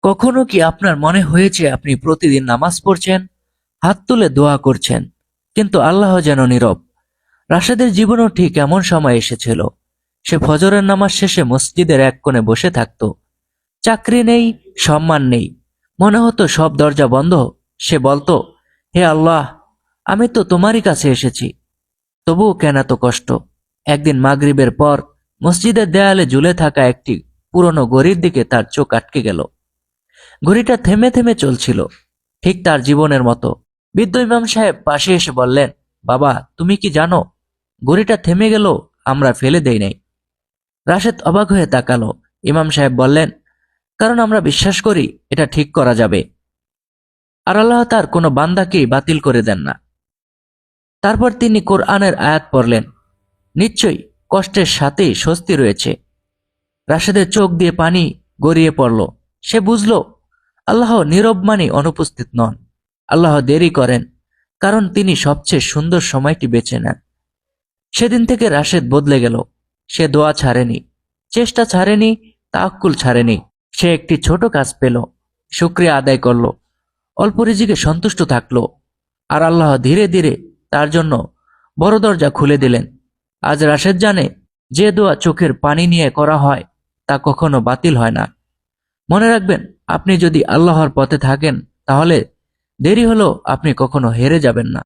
কখনো কি আপনার মনে হয়েছে আপনি প্রতিদিন নামাজ পড়ছেন, হাত তুলে দোয়া করছেন, কিন্তু আল্লাহ যেন নীরব? রাশেদের জীবনও ঠিক এমন সময় এসেছিল। সে ফজরের নামাজ শেষে মসজিদের এক কোণে বসে থাকত। চাকরি নেই, সম্মান নেই, মনে হতো সব দরজা বন্ধ। সে বলতো, হে আল্লাহ, আমি তো তোমারই কাছে এসেছি, তবুও কেন এত কষ্ট? একদিন মাগরিবের পর মসজিদের দেয়ালে ঝুলে থাকা একটি পুরনো ঘড়ির দিকে তার চোখ আটকে গেল। ঘড়িটা থেমে থেমে চলছিল, ঠিক তার জীবনের মতো। বৃদ্ধ ইমাম সাহেব পাশে এসে বললেন, বাবা, তুমি কি জানো, ঘড়িটা থেমে গেল, আমরা ফেলে দেই নাই। রাশেদ অবাক হয়ে তাকালো। ইমাম সাহেব বললেন, কারণ আমরা বিশ্বাস করি এটা ঠিক করা যাবে, আর আল্লাহ তার কোনো বান্দাকেই বাতিল করে দেন না। তারপর তিনি কোরআনের আয়াত পড়লেন, নিশ্চয়ই কষ্টের সাথেই স্বস্তি রয়েছে। রাশেদের চোখ দিয়ে পানি গড়িয়ে পড়ল। সে বুঝল, আল্লাহ নীরব মানে অনুপস্থিত নন। আল্লাহ দেরি করেন, কারণ তিনি সবচেয়ে সুন্দর সময়টি বেছে নেন। সেদিন থেকে রাশেদ বদলে গেল। সে দোয়া ছাড়েনি, চেষ্টা ছাড়েনি, তাওয়াক্কুল ছাড়েনি। সে একটি ছোট কাজ পেল, শুকরিয়া আদায় করল, অল্প রিজিকে সন্তুষ্ট থাকল, আর আল্লাহ ধীরে ধীরে তার জন্য বড় দরজা খুলে দিলেন। আজ রাশেদ জানে, যে দোয়া চোখের পানি নিয়ে করা হয় তা কখনো বাতিল হয় না। মনে রাখবেন, আপনি যদি আল্লাহর পথে থাকেন, তাহলে দেরি হলেও আপনি কখনো হেরে যাবেন না।